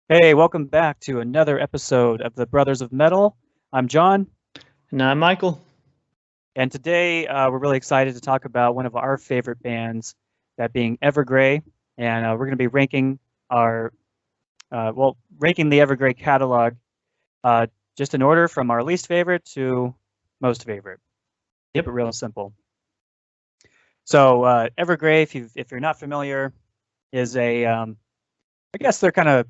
Hey, welcome back to another episode of the Brothers of Metal. I'm John, And I'm Michael. and today we're really excited to talk about one of our favorite bands, that being Evergrey, and we're going to be ranking our, ranking the Evergrey catalog, uh, just in order from our least favorite to most favorite. Keep it real simple. So Evergrey, if you're not familiar, is I guess they're kind of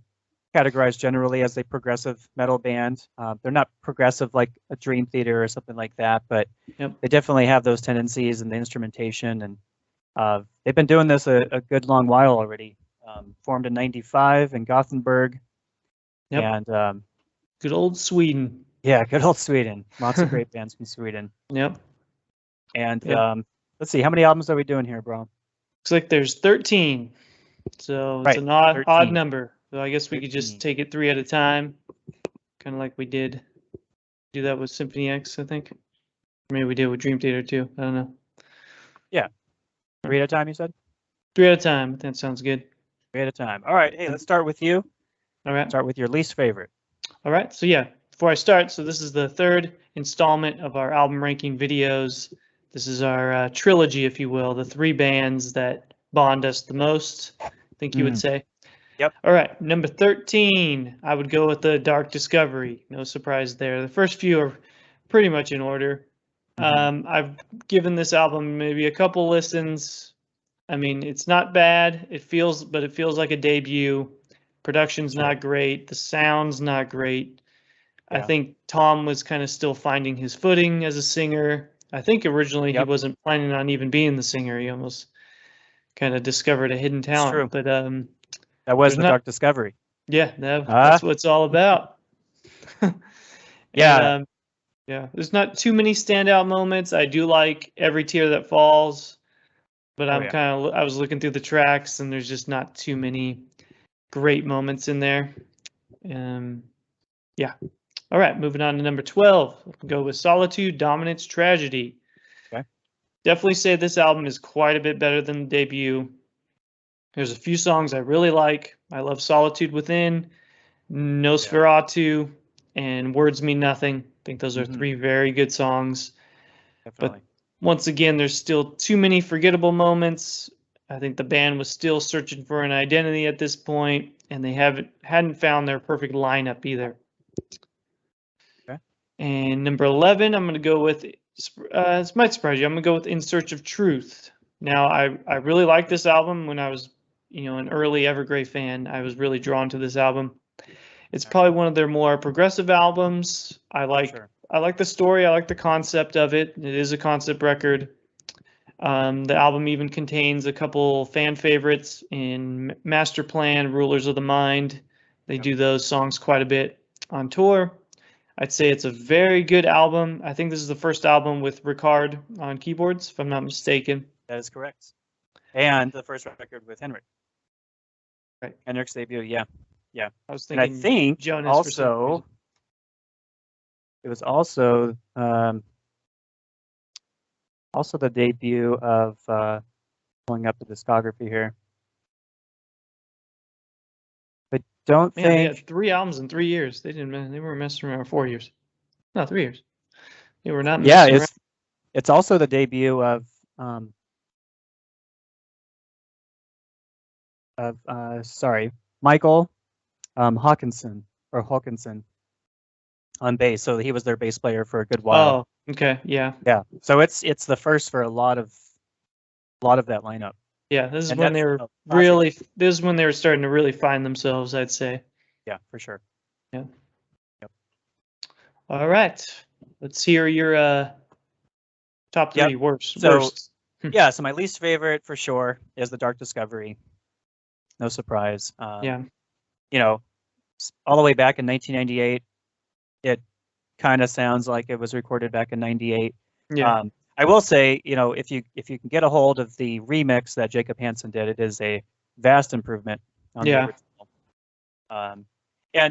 categorized generally as a progressive metal band. They're not progressive like a Dream Theater or something like that, but they definitely have those tendencies in the instrumentation. And they've been doing this a good long while already. Formed in '95 in Gothenburg. Yep. And Good old Sweden. yeah, good old Sweden. Lots of great bands from Sweden. Yep. And let's see, how many albums are we doing here, bro? Looks like there's 13. So it's Right, an odd 13. number. So I guess we could just 13. take it 3 at a time. Kind of like we did do that with Symphony X, I think. Maybe we did with Dream Theater too. I don't know. Yeah. 3 at a time, you said? 3 at a time. That sounds good. 3 at a time. All right. Hey, let's start with you. All right. Start with your least favorite. All right. So yeah, before I start, so this is the third installment of our album ranking videos. This is our trilogy, if you will, the 3 bands that bond us the most, I think you would say. Yep. All right, number 13, I would go with the Dark Discovery. No surprise there. The first few are pretty much in order. I've given this album maybe a couple listens. I mean, it's not bad. It feels like a debut. Production's not great. The sound's not great. Yeah. I think Tom was kind of still finding his footing as a singer. I think originally he wasn't planning on even being the singer. He almost kind of discovered a hidden talent. But that was the Dark Discovery. Yeah, that's what it's all about. Yeah. Yeah, there's not too many standout moments. I do like Every Tear That Falls, but I was looking through the tracks and there's just not too many great moments in there. Yeah. All right, moving on to number 12. We'll go with Solitude, Dominance, Tragedy. Okay. Definitely say this album is quite a bit better than the debut. There's a few songs I really like. I love Solitude Within, Nosferatu, and Words Mean Nothing. I think those are 3 very good songs. Definitely. But once again, there's still too many forgettable moments. I think the band was still searching for an identity at this point, and they hadn't found their perfect lineup either. Okay. And number 11, I'm going to go with, this might surprise you, I'm going to go with In Search of Truth. Now, I really liked this album when I was, an early Evergrey fan. I was really drawn to this album. It's probably one of their more progressive albums. I like the story. I like the concept of it. It is a concept record. The album even contains a couple fan favorites in Master Plan, Rulers of the Mind. They do those songs quite a bit on tour. I'd say it's a very good album. I think this is the first album with Ricard on keyboards, if I'm not mistaken. That is correct. And the first record with Henrik. Right. Henrik's debut, yeah. I was thinking, and I think Jonas also it was also the debut of pulling up the discography here. I don't think they had 3 albums in 3 years. They were messing around 4 years. No, 3 years. They were not messing around. It's also the debut of Michael Hawkinson on bass. So he was their bass player for a good while. Oh, okay, yeah. Yeah. So it's the first for a lot of that lineup. Yeah, this is when they were starting to really find themselves, I'd say. Yeah, for sure. Yeah. Yep. All right. Let's hear your top 3 worst. Yeah, so my least favorite for sure is the Dark Discovery. No surprise. Yeah. All the way back in 1998, it kind of sounds like it was recorded back in '98. Yeah. I will say, if you can get a hold of the remix that Jacob Hansen did, it is a vast improvement on the original. And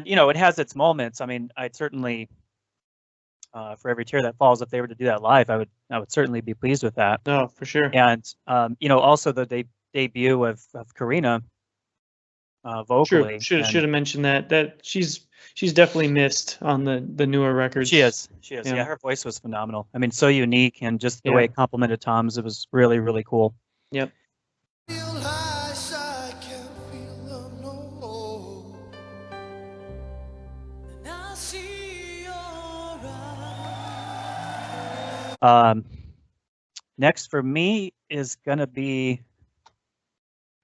it has its moments. I mean, I'd certainly, for Every Tear That Falls, if they were to do that live, I would certainly be pleased with that. Oh, for sure. And also the debut of Karina. vocally. Should have mentioned that she's definitely missed on the newer records. She is. Yeah. Yeah, her voice was phenomenal. I mean, so unique, and just the Yeah. way it complemented Tom's, it was really, really cool. Yep. Next for me is gonna be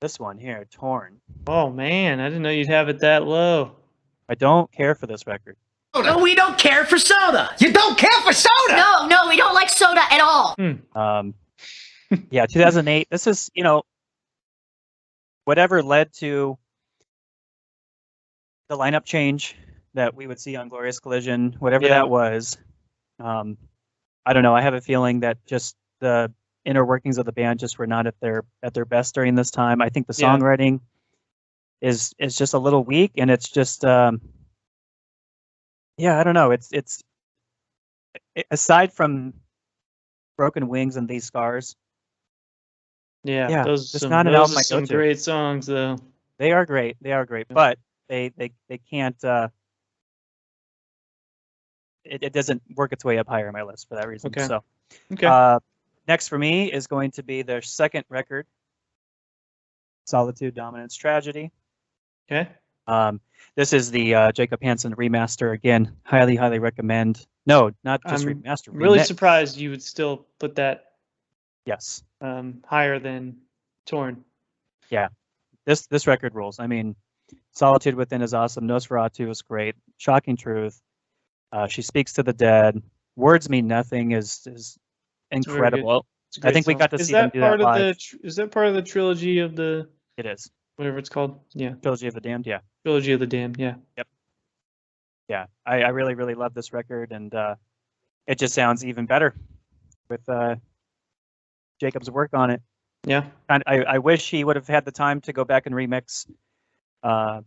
this one here, Torn. Oh man, I didn't know you'd have it that low. I don't care for this record. No, we don't care for soda. You don't care for soda? No, we don't like soda at all. Yeah, 2008. This is, whatever led to the lineup change that we would see on Glorious Collision, whatever that was. I don't know. I have a feeling that just the inner workings of the band just were not at their best during this time. I think the songwriting is just a little weak, and it's just I don't know. It's aside from Broken Wings and These Scars. Yeah, those just are not an album I go some to. great songs though. They are great, but they can't. It doesn't work its way up higher on my list for that reason. Okay. So, Okay. next for me is going to be their second record, Solitude, Dominance, Tragedy. Okay. This is the Jacob Hansen remaster. Again, highly recommend. No, not just I'm remaster. Really remix. surprised you would still put that Yes. higher than Torn. Yeah. This record rules. I mean, Solitude Within is awesome. Nosferatu is great. Shocking Truth. She Speaks to the Dead. Words Mean Nothing is incredible. I think we got to see them do that live. Is that part of the trilogy of the? It is. Whatever it's called. Yeah. Trilogy of the Damned. Yeah. Trilogy of the Damned. Yeah. Yep. Yeah. I really love this record, and it just sounds even better with Jacob's work on it. Yeah. And I wish he would have had the time to go back and remix the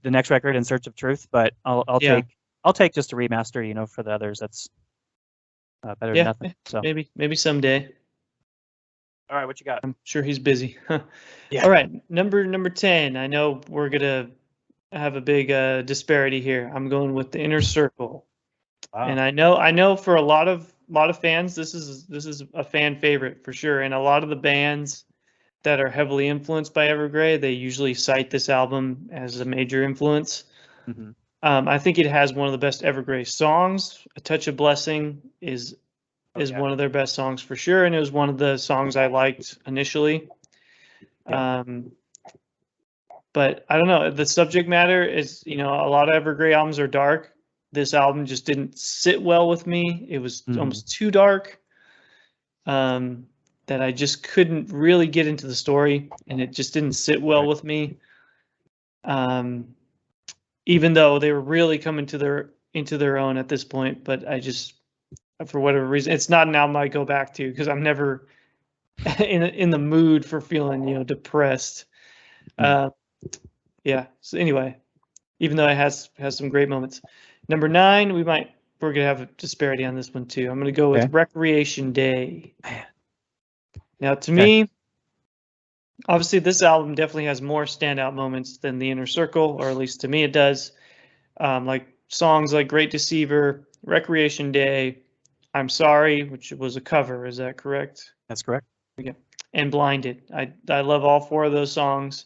next record, In Search of Truth, but I'll take just a remaster, for the others. That's better than nothing. So maybe someday. All right, what you got? I'm sure he's busy. Yeah. All right, number 10. I know we're gonna have a big disparity here. I'm going with The Inner Circle, and I know for a lot of fans, this is a fan favorite for sure. And a lot of the bands that are heavily influenced by Evergrey, they usually cite this album as a major influence. Mm-hmm. I think it has one of the best Evergrey songs. A Touch of Blessing is one of their best songs for sure, and it was one of the songs I liked initially. Yeah. But I don't know. The subject matter is, a lot of Evergrey albums are dark. This album just didn't sit well with me. It was almost too dark. That I just couldn't really get into the story, and it just didn't sit well with me. Even though they were really coming into their own at this point, but I just, for whatever reason, it's not an album I go back to because I'm never in the mood for feeling depressed. Yeah. So anyway, even though it has some great moments. Number 9, we're gonna have a disparity on this one too. I'm gonna go with Recreation Day. Now, to me, obviously, this album definitely has more standout moments than The Inner Circle, or at least to me it does. Like songs like Great Deceiver, Recreation Day, I'm Sorry, which was a cover. Is that correct? That's correct. Okay. And Blinded. I love all 4 of those songs,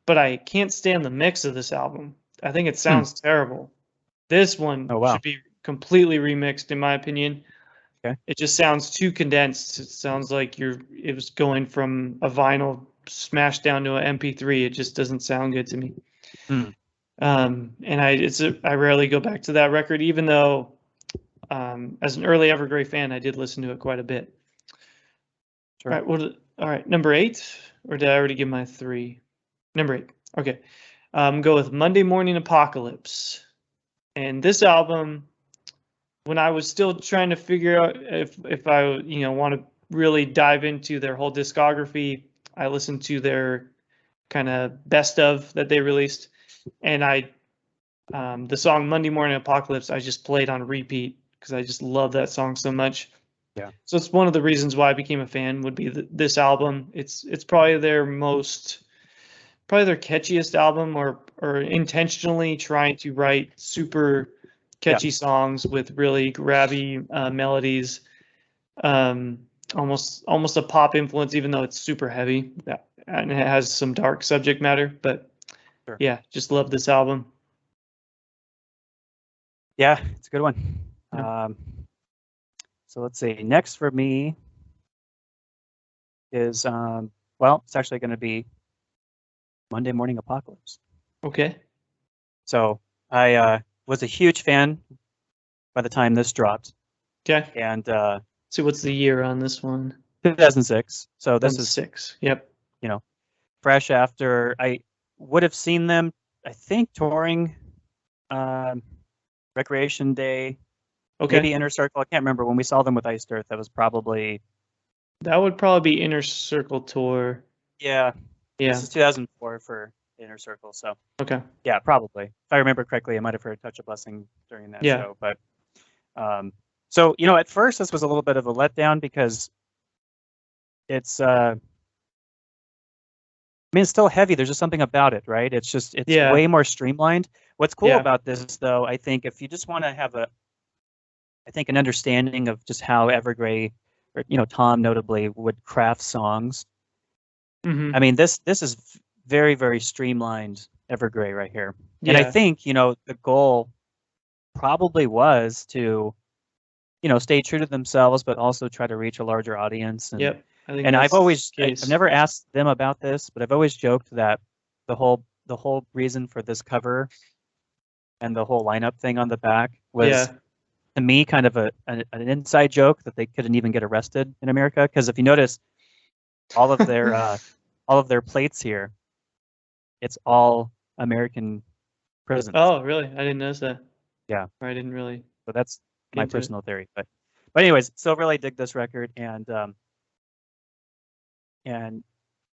but I can't stand the mix of this album. I think it sounds terrible. This one should be completely remixed, in my opinion. Okay. It just sounds too condensed. It sounds like it was going from a vinyl smashed down to an MP3. It just doesn't sound good to me. And I rarely go back to that record, even though as an early Evergrey fan, I did listen to it quite a bit. Sure. All right, number 8, or did I already give my 3? Number 8. Okay. Go with Monday Morning Apocalypse. And this album, when I was still trying to figure out if I want to really dive into their whole discography, I listened to their kind of best of that they released, and the song Monday Morning Apocalypse I just played on repeat because I just love that song so much. Yeah. So it's one of the reasons why I became a fan would be this album. It's probably their most probably their catchiest album, or intentionally trying to write super catchy songs with really grabby melodies. Almost a pop influence, even though it's super heavy and it has some dark subject matter. But Sure. yeah, just love this album. Yeah, it's a good one. Yeah. So let's see. Next for me is well, it's actually going to be Monday Morning Apocalypse. Okay. So I was a huge fan by the time this dropped, Okay. and So what's the year on this one? 2006. So this is 6. Yep. fresh after I would have seen them, I think, touring Recreation Day, Okay. maybe Inner Circle. I can't remember when we saw them with Iced Earth. That was probably That would probably be Inner Circle Tour. yeah. Yeah. This is 2004 for Inner Circle. So Okay. yeah, probably. If I remember correctly, I might have heard Touch of Blessing during that Yeah. show. But so at first this was a little bit of a letdown because it's I mean, it's still heavy. There's just something about it, right? It's Yeah. way more streamlined. What's cool Yeah. about this, though, I think, if you just want to have an understanding of just how Evergrey, or Tom notably, would craft songs. Mm-hmm. I mean, this is very, very streamlined Evergrey right here. Yeah. And I think, the goal probably was to, stay true to themselves, but also try to reach a larger audience. And, Yep. I think and that's I've never asked them about this, but I've always joked that the whole reason for this cover and the whole lineup thing on the back was, to me, kind of an inside joke that they couldn't even get arrested in America. Because if you notice, all of their plates here, it's all American prisons. Oh, really? I didn't notice that. Yeah. Or I didn't really. So that's my into it. personal theory. But anyways, still really dig this record, and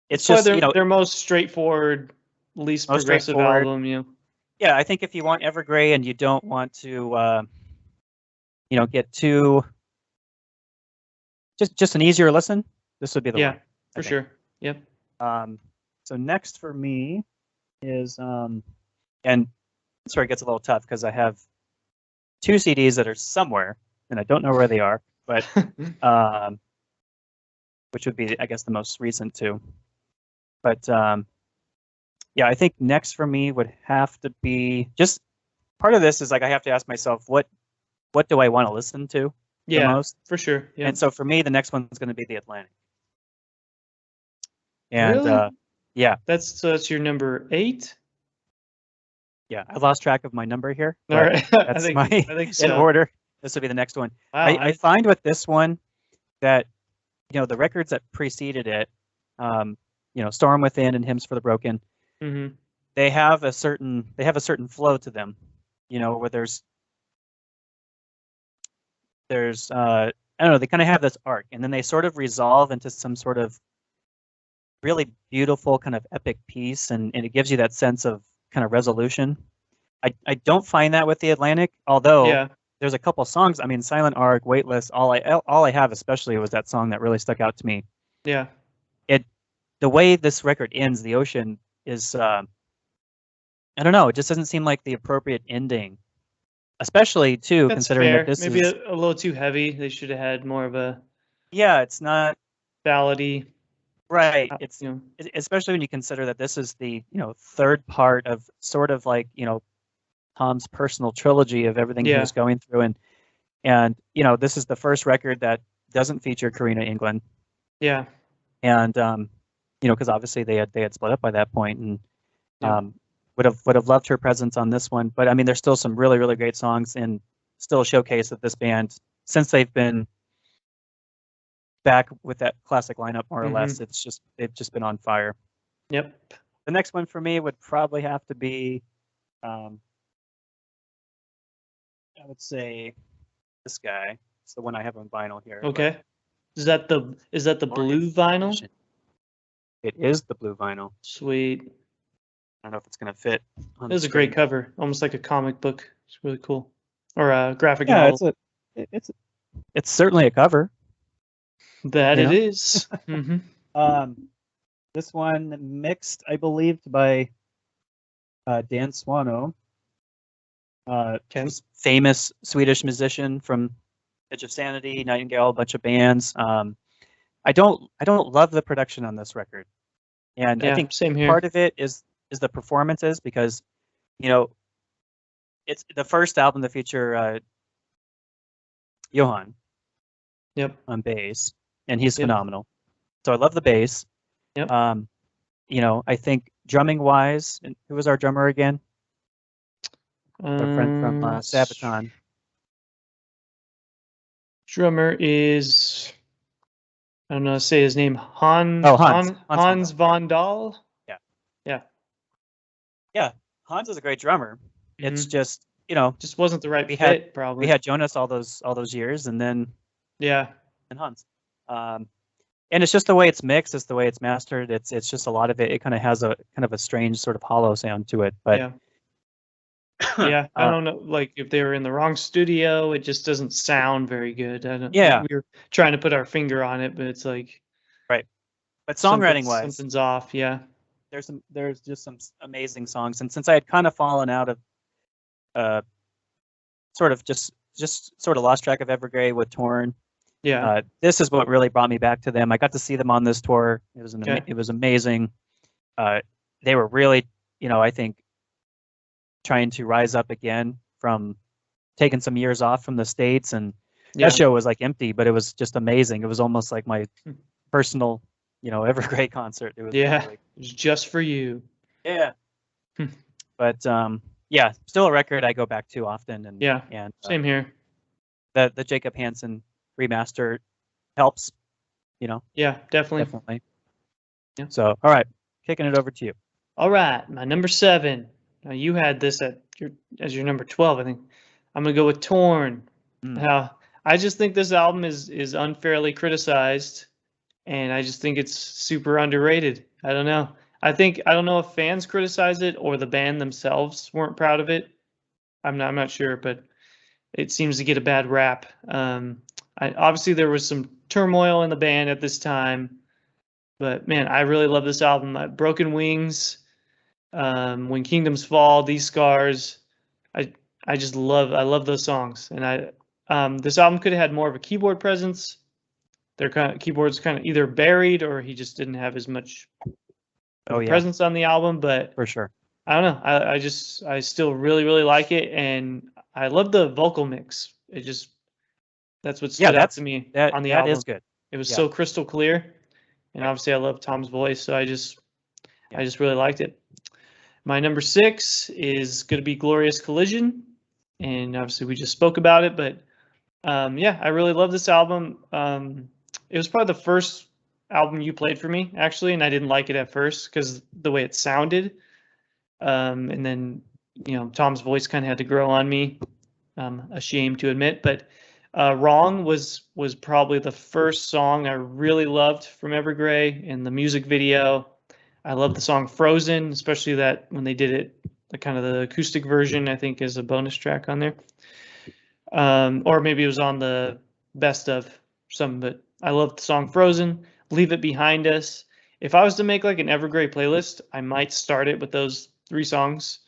it's That's just why their most straightforward, least Most progressive straightforward. album. Yeah, I think if you want Evergrey and you don't want to get too just an easier listen, this would be the Yeah, one. for sure. Yep. So next for me is and this where it gets a little tough because I have 2 CDs that are somewhere and I don't know where they are, but which would be, I guess, the most recent two. But yeah, I think next for me would have to be just part of this is like I have to ask myself what do I want to listen to the most? For sure. Yeah. And so for me, the next one's going to be The Atlantic. And Really? yeah, That's your number 8. yeah, I lost track of my number here. All right. That's I think so. in order. This would be the next one. Wow. I find with this one that the records that preceded it, Storm Within and Hymns for the Broken, Mm-hmm. they have a certain flow to them, where there's I don't know, they kind of have this arc, and then they sort of resolve into some sort of really beautiful kind of epic piece, and it gives you that sense of kind of resolution. I don't find that with The Atlantic, although there's a couple songs. I mean, Silent Arc, Weightless, all I have especially was that song that really stuck out to me. Yeah. The way this record ends, the ocean is I don't know, it just doesn't seem like the appropriate ending, especially too That's considering fair. that this Maybe is a little too heavy. They should have had more of a it's not ballady. right. It's especially when you consider that this is the third part of sort of like Tom's personal trilogy of everything he was going through, and this is the first record that doesn't feature Karina England. Yeah. And because obviously they had split up by that point, and would have loved her presence on this one. But I mean, there's still some really, really great songs, and still a showcase of this band since they've been back with that classic lineup, more or less. They've just been on fire. Yep. The next one for me would probably have to be, I would say, this guy. It's the one I have on vinyl here. Okay. Is that the blue vinyl? It is the blue vinyl. Sweet. I don't know if it's gonna fit. It was a great cover, almost like a comic book. It's really cool, or a graphic novel. It's certainly a cover. That it is. Mm-hmm. This one mixed, I believe, by Dan Swano, famous Swedish musician from Edge of Sanity, Nightingale, a bunch of bands. I don't love the production on this record, and I think same here. part of it is the performances, because it's the first album to feature Johan on bass, and he's phenomenal. So I love the bass. I think drumming wise, who was our drummer again? Our friend from Sabaton. Drummer is, I don't know, say his name, Hans von Dahl. Yeah, Hans is a great drummer. It's just just wasn't the right fit. Probably we had Jonas all those years, and then and Hans. And it's just the way it's mixed, it's the way it's mastered. It's just a lot of it. It kind of has a strange sort of hollow sound to it. But I don't know, like if they were in the wrong studio, it just doesn't sound very good. I don't. We were trying to put our finger on it, but it's like but songwriting wise, something's off. There's just some amazing songs, and since I had kind of fallen out of sort of lost track of Evergrey with Torn. This is what really brought me back to them. I got to see them on this tour. It was it was amazing. They were really, I think, trying to rise up again from taking some years off from the States, and that show was like empty, but it was just amazing. It was almost like my personal, Evergrey concert. It was it was just for you. But still a record I go back to often. And same here. The Jacob Hansen remaster helps, definitely. So all right, kicking it over to you. All right, my number 7. Now you had this as your number 12, I think. I'm gonna go with Torn. Now I just think this album is unfairly criticized, and I just think it's super underrated. I don't know. I don't know if fans criticize it or the band themselves weren't proud of it. I'm not sure, but it seems to get a bad rap. Obviously there was some turmoil in the band at this time, but man, I really love this album. Broken Wings, When Kingdoms Fall, These Scars. I just love those songs, and this album could have had more of a keyboard presence. Their keyboard's kind of either buried or he just didn't have as much presence on the album. But for sure, I don't know. I still really, really like it, and I love the vocal mix. That's what stood out to me on the album. That is good. It was so crystal clear, and obviously I love Tom's voice, so I just really liked it. My number 6 is going to be Glorious Collision, and obviously we just spoke about it, but I really love this album. It was probably the first album you played for me, actually, and I didn't like it at first because the way it sounded, and then Tom's voice kind of had to grow on me. I'm ashamed to admit, but Wrong was probably the first song I really loved from Evergrey, and the music video. I love the song Frozen, especially that when they did it, the kind of the acoustic version, I think is a bonus track on there. Or maybe it was on the best of some, but I love the song Frozen, Leave It Behind Us. If I was to make like an Evergrey playlist, I might start it with those 3 songs.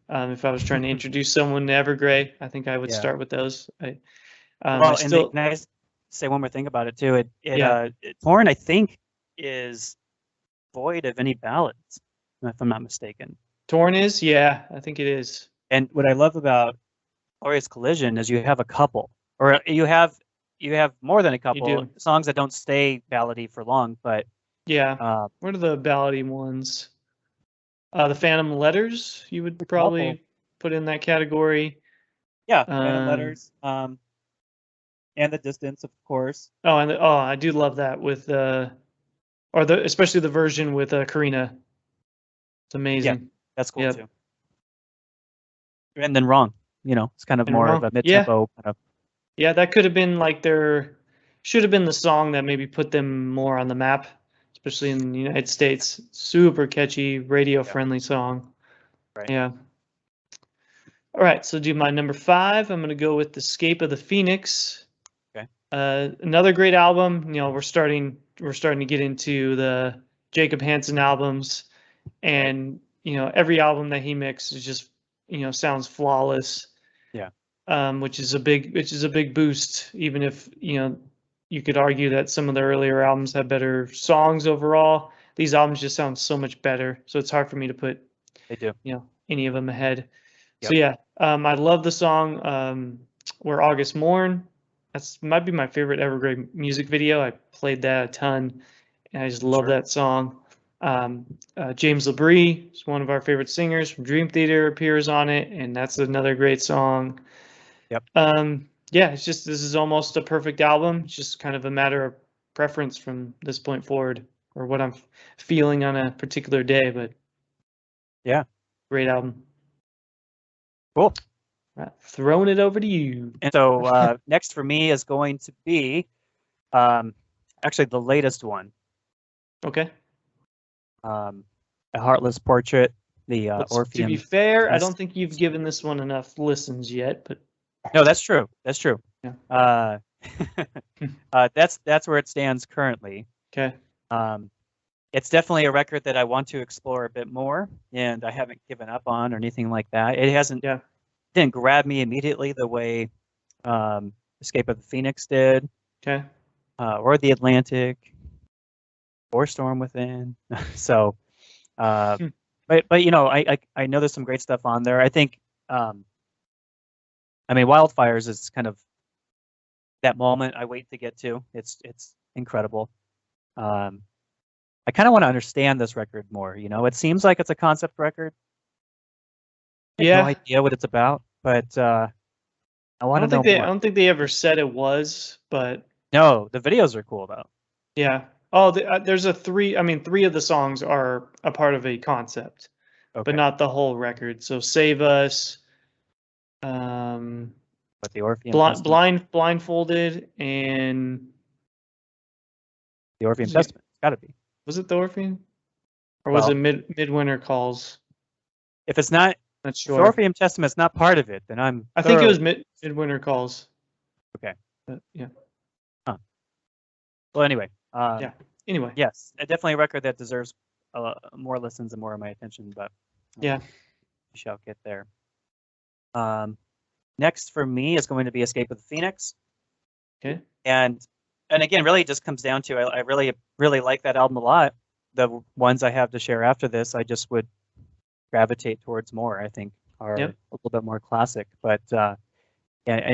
If I was trying to introduce someone to Evergrey, I think I would start with those. Can I say one more thing about it too? Torn, I think, is void of any ballads, if I'm not mistaken. Torn is? Yeah, I think it is. And what I love about Glorious Collision is you have a couple, or you have more than a couple songs that don't stay ballady for long, but what are the ballady ones? The Phantom Letters, you would probably put in that category. Phantom Letters, and The Distance, of course. I do love that with especially the version with Karina. It's amazing. Yeah, that's cool too. And then Wrong, it's kind of more of a mid-tempo kind of. Yeah, that could have been like should have been the song that maybe put them more on the map, especially in the United States. Super catchy, radio-friendly song. Right. Yeah. All right, so do my number 5. I'm going to go with Escape of the Phoenix. Okay. Another great album. We're starting to get into the Jacob Hansen albums, and every album that he mixes is just sounds flawless. Yeah. Which is a big boost, even if you could argue that some of the earlier albums have better songs overall. These albums just sound so much better, so it's hard for me to put They do. any of them ahead. Yep. So yeah, I love the song "Where August Mourn." That's might be my favorite Evergrey music video. I played that a ton, and I just love that song. James LaBrie is one of our favorite singers from Dream Theater, appears on it, and that's another great song. Yep. Yeah, it's just, this is almost a perfect album. It's just kind of a matter of preference from this point forward, or what I'm feeling on a particular day. But yeah, great album. Cool. Right, throwing it over to you. And so next for me is going to be actually the latest one. Okay. A Heartless Portrait, the Orpheum. To be fair, I don't think you've given this one enough listens yet, but no, that's true. That's true. Yeah. That's where it stands currently. Okay. It's definitely a record that I want to explore a bit more, and I haven't given up on or anything like that. It hasn't didn't grab me immediately the way Escape of the Phoenix did. Okay. Or The Atlantic, or Storm Within. So, but I know there's some great stuff on there. I think, Wildfires is kind of that moment I wait to get to. It's incredible. I kind of want to understand this record more. It seems like it's a concept record. I have no idea what it's about, but I want to know more. I don't think they ever said it was, but no, the videos are cool though. Yeah. Oh, there's three of the songs are a part of a concept, but not the whole record. So Save Us, but the Orpheum Blindfolded, and the Orpheum Testament. It's got to be. Was it the Orpheum, or was it Midwinter Calls? If it's not sure. If the Orpheum Testament's not part of it, then I think it was Midwinter Calls. Okay. Yeah. Huh. Well, anyway. Anyway. Yes, definitely a record that deserves more listens and more of my attention, but we shall get there. Next for me is going to be Escape of the Phoenix. Okay. And again, really, it just comes down to I really like that album a lot. The ones I have to share after this, I just would gravitate towards more. I think are a little bit more classic. But I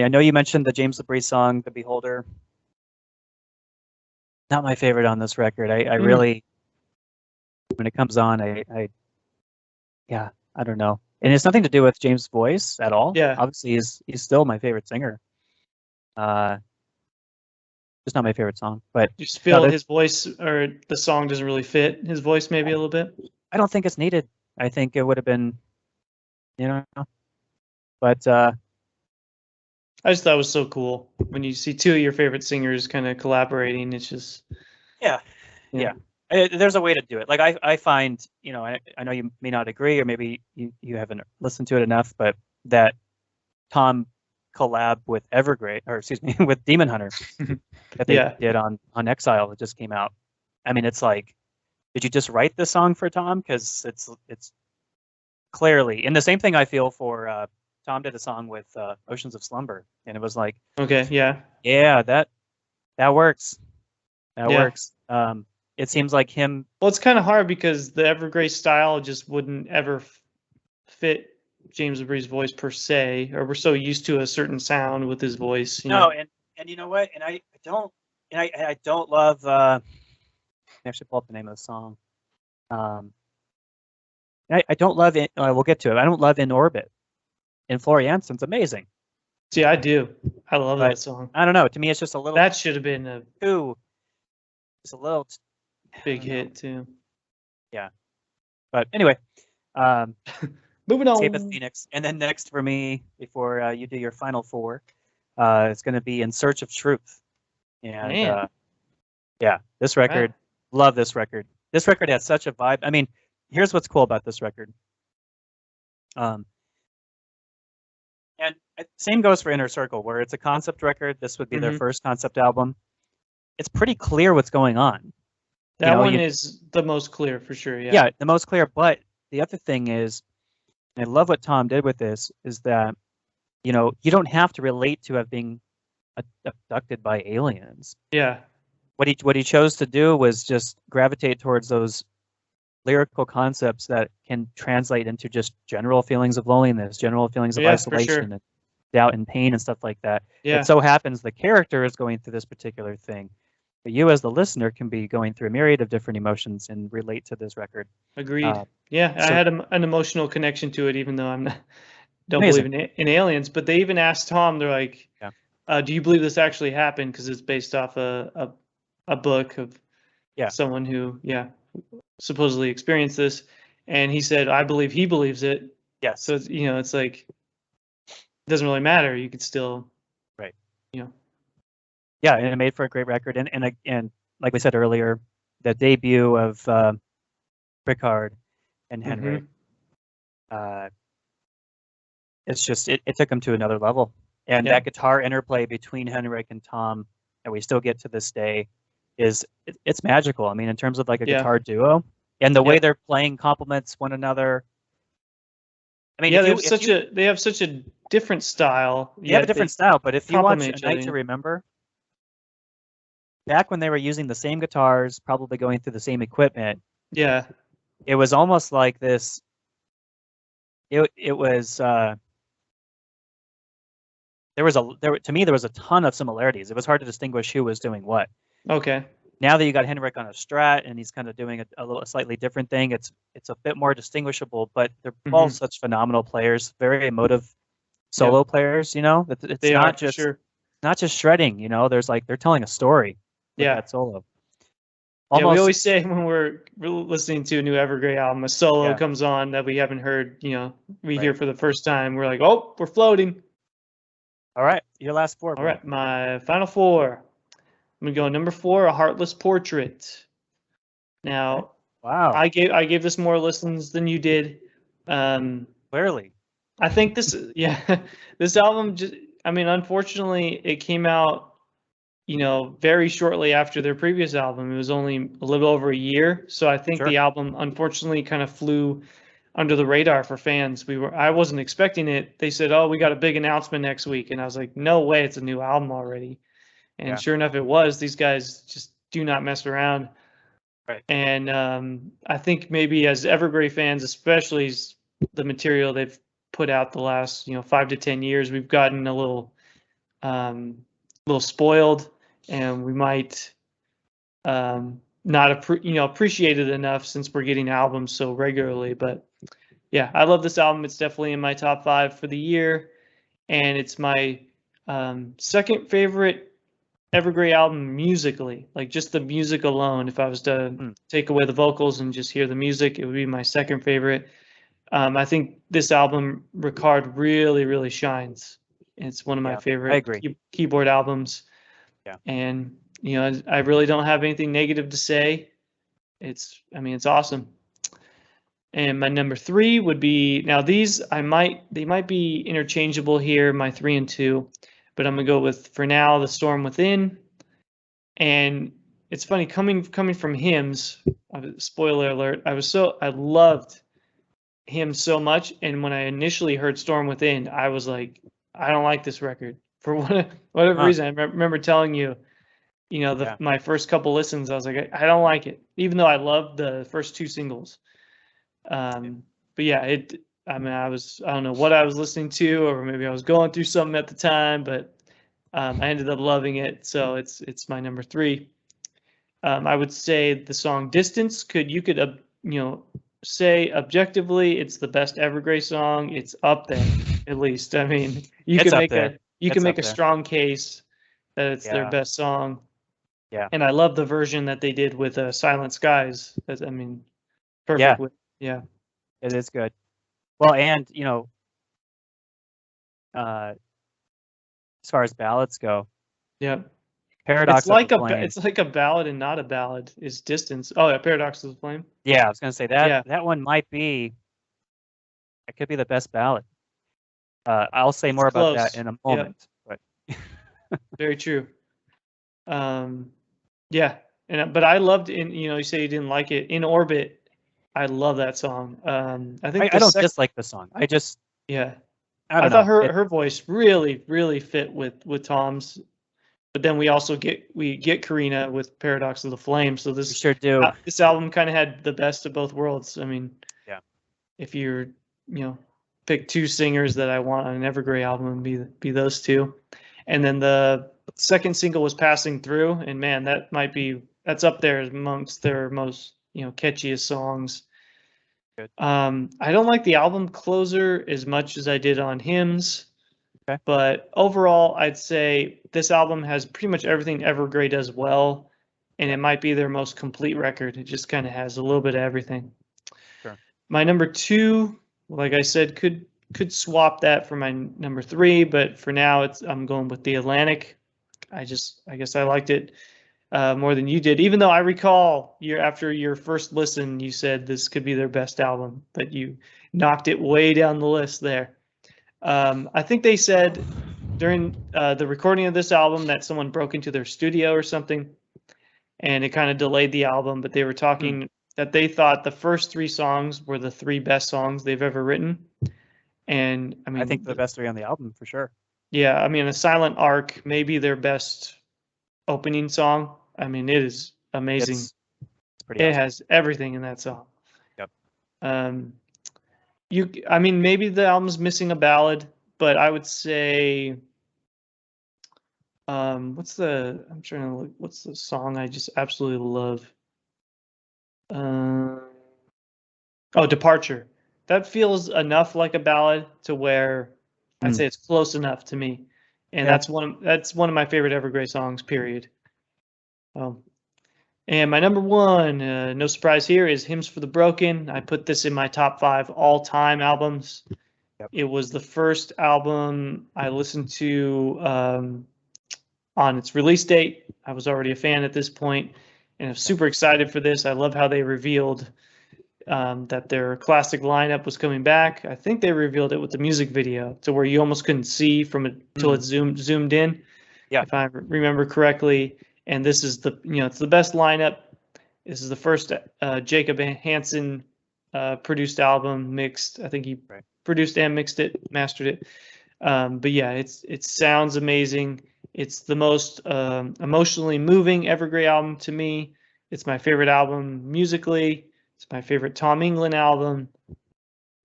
know you mentioned the James LaBrie song, "The Beholder." Not my favorite on this record. I really, when it comes on, I don't know. And it's nothing to do with James' voice at all. Yeah. Obviously, he's still my favorite singer. Just not my favorite song. But you just feel his voice, or the song doesn't really fit his voice maybe a little bit? I don't think it's needed. I think it would have been, but I just thought it was so cool when you see two of your favorite singers kind of collaborating. It's just yeah. There's a way to do it. Like I find, I know you may not agree, or maybe you haven't listened to it enough, but that Tom collab with Evergrey, or excuse me, with Demon Hunter that they did on Exile that just came out. I mean, it's like, did you just write this song for Tom? Because it's clearly, and the same thing I feel for Tom did a song with Oceans of Slumber, and it was like, that works. That works. It seems like him. Well, it's kind of hard because the Evergrey style just wouldn't ever fit James LaBrie's voice per se, or we're so used to a certain sound with his voice. And you know what? And I don't love. I actually pull up the name of the song. I don't love it. We'll get to it. I don't love In Orbit. In Floriansen's amazing. See, I do. I love that song. I don't know. To me, it's just a little. That should have been a It's a little big hit too. Yeah, but anyway, moving on. Escape of Phoenix, and then next for me, before you do your final four, it's going to be In Search of Truth. And this record, love this record. This record has such a vibe. I mean, here's what's cool about this record. And same goes for Inner Circle, where it's a concept record. This would be their first concept album. It's pretty clear what's going on. That know, one is the most clear for sure. Yeah. yeah, the most clear. But the other thing is, and I love what Tom did with this, is that, you know, you don't have to relate to have been abducted by aliens. Yeah. What he chose to do was just gravitate towards those lyrical concepts that can translate into just general feelings of loneliness, general feelings of Yeah, for sure. isolation and doubt and pain and stuff like that. Yeah. It so happens the character is going through this particular thing, but you as the listener can be going through a myriad of different emotions and relate to this record. Agreed. Yeah, I so- had an emotional connection to it, even though I'm not, don't Amazing. believe in aliens. But they even asked Tom, they're like, Yeah. "Do you believe this actually happened?" Because it's based off a book of Yeah. someone who, supposedly experienced this, and he said, "I believe he believes it." Yes. So it's, it's like it doesn't really matter. You could still, Right. You know. Yeah, and it made for a great record. And like we said earlier, the debut of Rickard and Henrik, it's just it took him to another level. And that guitar interplay between Henrik and Tom that we still get to this day is it's magical. I mean, in terms of like a guitar duo, and the way they're playing complements one another. I mean, they have such a different style. They have a different style, but if you watch A each Night other. to Remember, back when they were using the same guitars, probably going through the same equipment, it was almost like this. It was to me there was a ton of similarities. It was hard to distinguish who was doing what. Okay. Now that you got Henrik on a Strat and he's kind of doing a slightly different thing, it's a bit more distinguishable. But they're both such phenomenal players, very emotive solo players. You know, it's not just shredding. You know, there's they're telling a story with that solo. Almost, we always say when we're listening to a new Evergrey album, a solo comes on that we haven't heard. We hear for the first time. We're like, oh, we're floating. All right, your last four. All right, my final four. I'm gonna go number 4, A Heartless Portrait. Now, wow, I gave this more listens than you did. Clearly, I think this album unfortunately, it came out, very shortly after their previous album. It was only a little over a year, so I think the album unfortunately kind of flew under the radar for fans. I wasn't expecting it. They said, "Oh, we got a big announcement next week," and I was like, "No way, it's a new album already." And sure enough, it was. These guys just do not mess around. Right. And I think maybe as Evergrey fans, especially the material they've put out the last 5 to 10 years, we've gotten a little spoiled, and we might not appreciate it enough since we're getting albums so regularly. But yeah, I love this album. It's definitely in my top 5 for the year, and it's my second favorite Evergrey album musically. Like just the music alone, if I was to take away the vocals and just hear the music, it would be my second favorite. I think this album, Rickard, really, really shines. It's one of my favorite keyboard albums. Yeah. And I really don't have anything negative to say. It's awesome. And my number 3 would be, now these they might be interchangeable here, my 3 and 2, but I'm gonna go with, for now, The Storm Within. And it's funny, coming from Hymns, spoiler alert, I loved Hymns so much, and when I initially heard Storm Within, I was like, I don't like this record for whatever reason. I remember telling you, my first couple listens, I was like, I don't like it, even though I loved the first 2 singles. But yeah, I don't know what I was listening to, or maybe I was going through something at the time, but I ended up loving it. So it's my number 3. I would say the song Distance you could say objectively it's the best Evergrey song. It's up there, at least. I mean, you can make a strong case that it's their best song. Yeah. And I love the version that they did with Silent Skies. Perfect. Yeah. It is good. Well, and as far as ballads go, Paradox. It's like a ballad and not a ballad is Distance. Oh yeah, Paradox of the Flame. Yeah, I was gonna say that. That one might be. It could be the best ballad. I'll say more about that in a moment. But very true. Yeah, but I loved you say you didn't like it. In Orbit, I love that song. I think I don't dislike the song. I just yeah. I don't thought know. her voice really fit with Tom's, but then we also get Karina with Paradox of the Flame. So We sure do. This album kind of had the best of both worlds. I mean, Yeah. If you're pick two singers that I want on an Evergrey album, be those two. And then the second single was Passing Through, and man, that's up there amongst their most catchiest songs. Good. I don't like the album Closer as much as I did on Hymns. Okay. But overall, I'd say this album has pretty much everything Evergrey does well, and it might be their most complete record. It just kind of has a little bit of everything. Sure. My number 2, like I said, could swap that for my number 3, but for now I'm going with The Atlantic. I guess I liked it more than you did, even though I recall after your first listen, you said this could be their best album, but you knocked it way down the list there. I think they said during the recording of this album that someone broke into their studio or something, and it kind of delayed the album, but they were talking that they thought the first 3 songs were the 3 best songs they've ever written. And I mean, I think the best 3 on the album for sure. Yeah, I mean, A Silent Arc may be their best opening song. I mean, it is amazing. It's pretty awesome. Has everything in that song. Yep. I mean, maybe the album's missing a ballad, but I would say, what's the song I just absolutely love? Departure. That feels enough like a ballad to where I'd say it's close enough to me, and that's one of my favorite Evergrey songs. Period. And my number 1, no surprise here, is Hymns for the Broken. I put this in my top 5 all-time albums. Yep. It was the first album I listened to on its release date. I was already a fan at this point, and I'm super excited for this. I love how they revealed that their classic lineup was coming back. I think they revealed it with the music video to where you almost couldn't see from it until it zoomed in. Yeah, if I remember correctly. And this is it's the best lineup. This is the first Jacob Hansen produced album, mixed. I think he produced and mixed it, mastered it. But yeah, it sounds amazing. It's the most emotionally moving Evergrey album to me. It's my favorite album musically. It's my favorite Tom England album.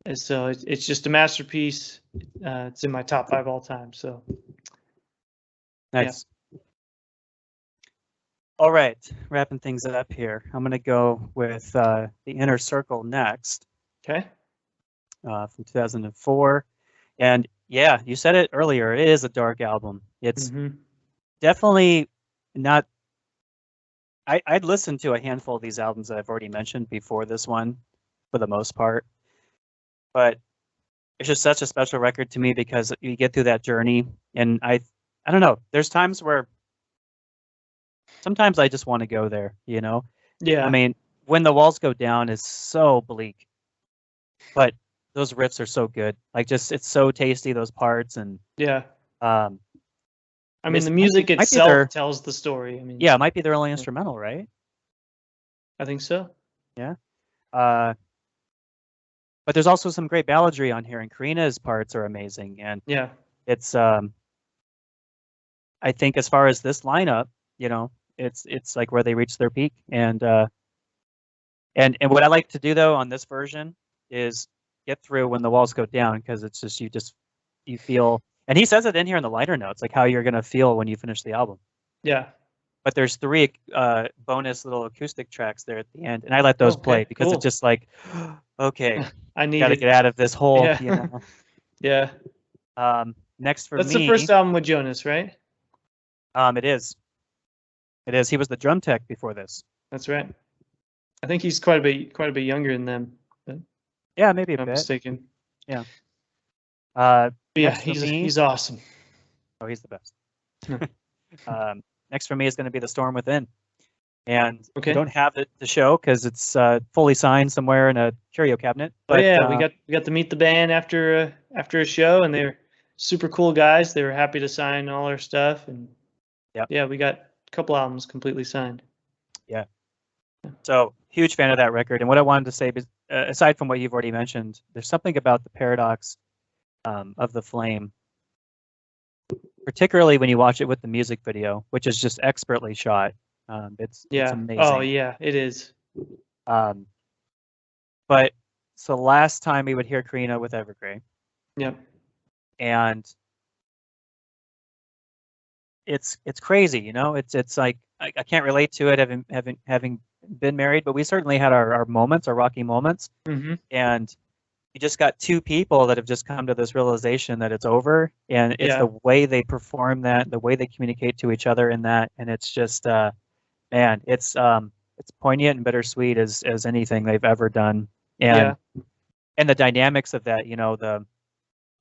And so it's just a masterpiece. It's in my top 5 all time. So nice. Yeah. All right, wrapping things up here. I'm going to go with The Inner Circle next. Okay. From 2004. And yeah, you said it earlier. It is a dark album. It's definitely not... I'd listened to a handful of these albums that I've already mentioned before this one, for the most part. But it's just such a special record to me because you get through that journey. And I don't know. There's times where sometimes I just want to go there, Yeah. I mean, When the Walls Go Down is so bleak, but those riffs are so good. Like, it's so tasty, those parts, and yeah. I mean, the music itself tells the story. I mean, yeah, it might be their only instrumental, right? I think so. Yeah. But there's also some great balladry on here, and Karina's parts are amazing. And yeah, it's I think as far as this lineup, it's like where they reach their peak. And what I like to do though on this version is get through When the Walls Go Down, because it's just you feel, and he says it in here in the liner notes, like how you're gonna feel when you finish the album. Yeah. But there's 3 bonus little acoustic tracks there at the end, and I let those play because it's just like, okay, I need to get out of this hole. Yeah. Next for That's me. That's the first album with Jonas, right? It is. It is. He was the drum tech before this. That's right. I think he's quite a bit younger than them. But yeah, maybe a bit. I'm mistaken. Yeah. Yeah, he's awesome. Oh, he's the best. Next for me is going to be The Storm Within, and I don't have it to show because it's fully signed somewhere in a curio cabinet. But we got to meet the band after a show, and they're super cool guys. They were happy to sign all our stuff, and we got a couple albums completely signed. So huge fan of that record. And what I wanted to say, aside from what you've already mentioned, there's something about the paradox of the flame, particularly when you watch it with the music video, which is just expertly shot. It's amazing. Oh yeah, it is. But so last time we would hear Karina with Evergrey. Yep. And it's crazy, you know. It's like I can't relate to it having been married, but we certainly had our moments, our rocky moments. Mm-hmm. And you just got two people that have just come to this realization that it's over, and it's the way they perform that, the way they communicate to each other in that, and it's just man, it's poignant and bittersweet as anything they've ever done. And and the dynamics of that, you know, when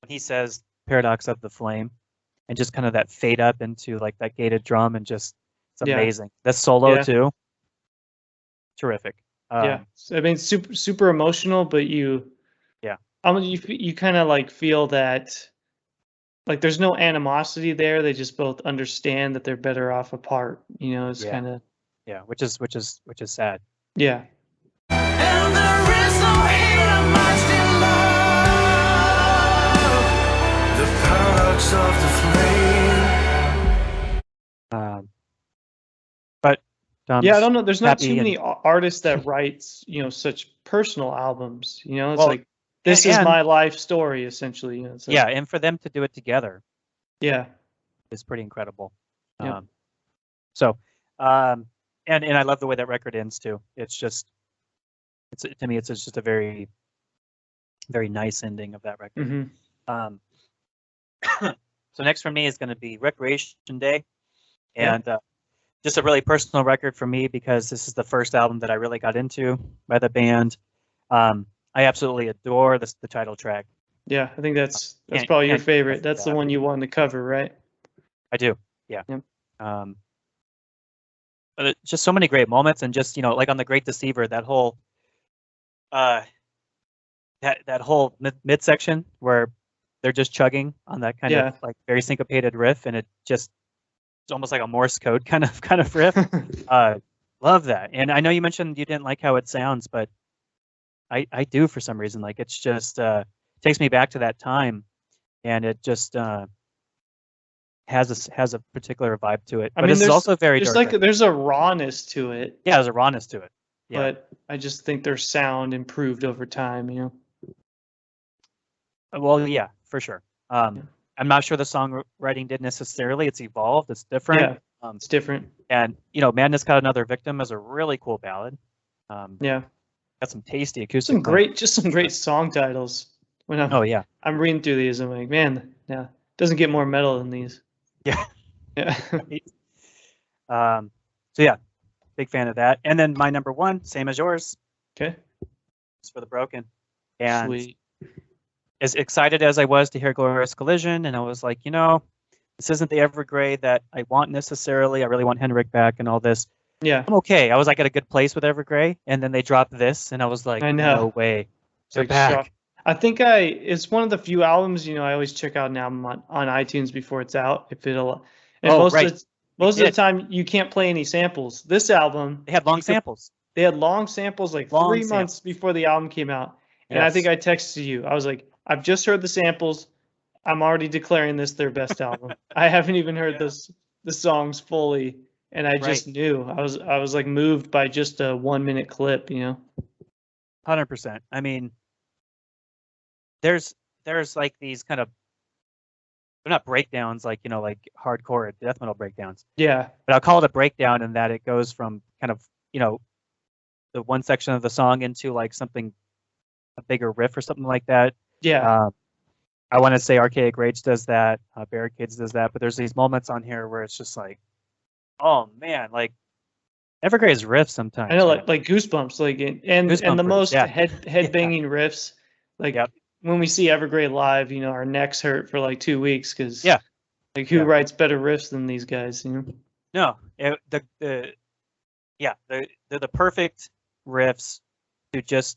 he says paradox of the flame, and just kind of that fade up into like that gated drum, and just it's amazing. The solo too, terrific. I mean, super emotional, but you kind of like feel that like there's no animosity there. They just both understand that they're better off apart. You know, it's kind of which is sad. Yeah. And there is no hate I might still love the paradox of the flame. But I don't know. There's not too many artists that writes, you know, such personal albums. You know, it's like this is my life story essentially. You know, so. Yeah, and for them to do it together, is pretty incredible. Yep. And I love the way that record ends too. It's just, to me, it's just a very, very nice ending of that record. Mm-hmm. So next for me is going to be Recreation Day, and just a really personal record for me because this is the first album that I really got into by the band. I absolutely adore the title track. Yeah, I think that's probably your favorite. That's the one you wanted to cover, right? I do. Yeah. Just so many great moments, and just, you know, like on The Great Deceiver, that whole that whole midsection where they're just chugging on that kind of like very syncopated riff, and it's almost like a Morse code kind of riff. Love that. And I know you mentioned you didn't like how it sounds, but I do for some reason. Like, it's just takes me back to that time, and it just has a particular vibe to it. But it's also very dark. Like there's a rawness to it. Yeah, there's a rawness to it. Yeah. But I just think their sound improved over time, you know. Well, yeah, for sure. I'm not sure the songwriting did necessarily. It's evolved. It's different. Yeah, it's different. And, you know, Madness Got Another Victim is a really cool ballad. Got some tasty acoustic. Some great song titles. When I'm reading through these, I'm like, man, it doesn't get more metal than these. Yeah. Yeah. So yeah, big fan of that. And then my number one, same as yours. Okay. It's For the Broken. And sweet. As excited as I was to hear Glorious Collision, and I was like, you know, this isn't the Evergrey that I want necessarily. I really want Henrik back and all this. Yeah. I'm okay. I was like at a good place with Evergrey, and then they dropped this, and I was like, no way. They're back. Shock. I think it's one of the few albums, you know, I always check out an album on iTunes before it's out. If it'll, and most of the time you can't play any samples. This album, they had long samples. They had long samples, like 3 months before the album came out. And I think I texted you. I was like, I've just heard the samples. I'm already declaring this their best album. I haven't even heard the songs fully, and I just knew. I was like moved by just a 1 minute clip, you know. 100%. I mean, there's like these kind of, they're not breakdowns like, you know, like hardcore death metal breakdowns. Yeah. But I'll call it a breakdown in that it goes from kind of, you know, the one section of the song into like something, a bigger riff or something like that. Yeah. I want to say Archaic Rage does that, Barricades does that, but there's these moments on here where it's just like, oh man, like Evergrey's riffs sometimes. I know, like Goosebumps, like and the most head banging riffs. Like when we see Evergrey live, you know, our necks hurt for like 2 weeks because like who writes better riffs than these guys, you know? No, they're the perfect riffs to just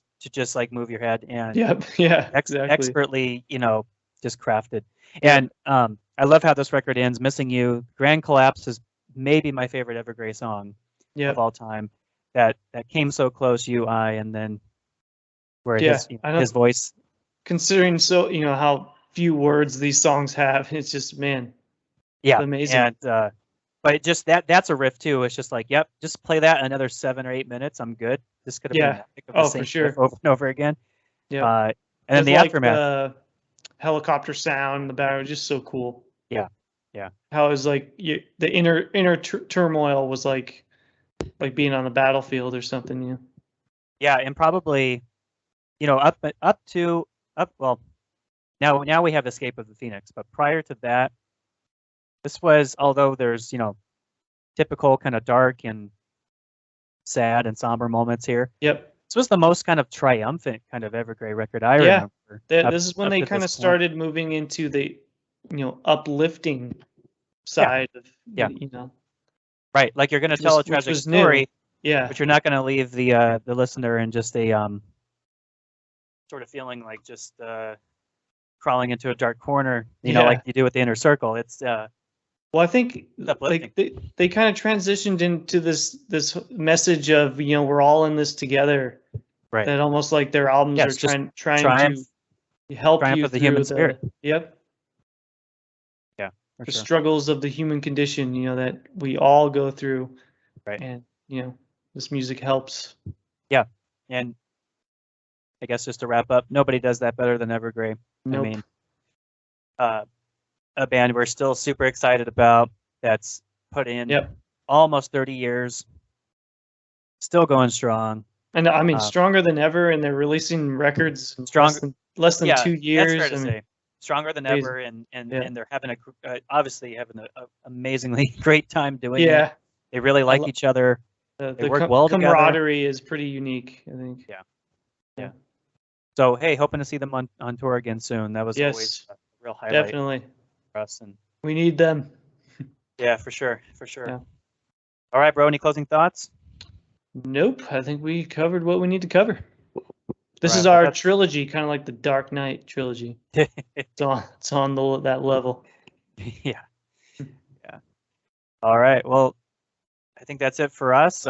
like move your head and exactly. expertly, you know, just crafted. And I love how this record ends. Missing You, Grand Collapse is maybe my favorite Evergrey song of all time. that Came So Close UI, and then where Yeah, his voice. Considering how few words these songs have, it's just, man, Yeah, amazing. And but just that's a riff too. It's just like, yep, just play that another 7 or 8 minutes. I'm good. This could have been the same for sure. riff over and over again. Yeah. And then the aftermath. The helicopter sound, the battle was just so cool. Yeah. How it was like the inner turmoil was like being on the battlefield or something. Yeah, and probably, well, now we have Escape of the Phoenix, but prior to that, this was, although there's, typical kind of dark and sad and somber moments here. Yep. This was the most kind of triumphant kind of Evergrey record I remember. This is when they kind of started moving into the, uplifting side of, Right, like you're going to tell a tragic story, but you're not going to leave the listener in just a sort of feeling like just crawling into a dark corner, like you do with the Inner Circle. It's well, I think like they kind of transitioned into this message of we're all in this together. Right. That almost like their albums are trying to help you of the through human spirit. Yep. Yeah. The struggles of the human condition, that we all go through. Right. And this music helps. Yeah. And I guess just to wrap up, nobody does that better than Evergrey. Nope. I mean, a band we're still super excited about that's put in almost 30 years, still going strong. And I mean, stronger than ever, and they're releasing records less than 2 years. That's fair to say. Stronger than ever, and they're having obviously having an amazingly great time doing it. They really like each other. They work well together. Camaraderie is pretty unique, I think. Yeah. So hey, hoping to see them on tour again soon. That was always a real highlight. Definitely. For us, and we need them. Yeah, for sure. Yeah. All right, bro. Any closing thoughts? Nope. I think we covered what we need to cover. This is our trilogy, kind of like the Dark Knight trilogy. It's on that level. Yeah. All right. Well, I think that's it for us.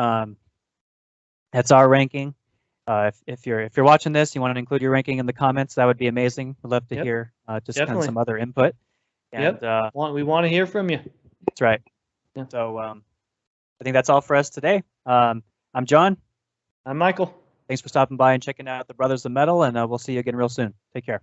That's our ranking. If you're watching this, you want to include your ranking in the comments, that would be amazing. We'd love to hear just kind of some other input. And, we want to hear from you. That's right. Yeah. So I think that's all for us today. I'm John. I'm Michael. Thanks for stopping by and checking out the Brothers of Metal, and we'll see you again real soon. Take care.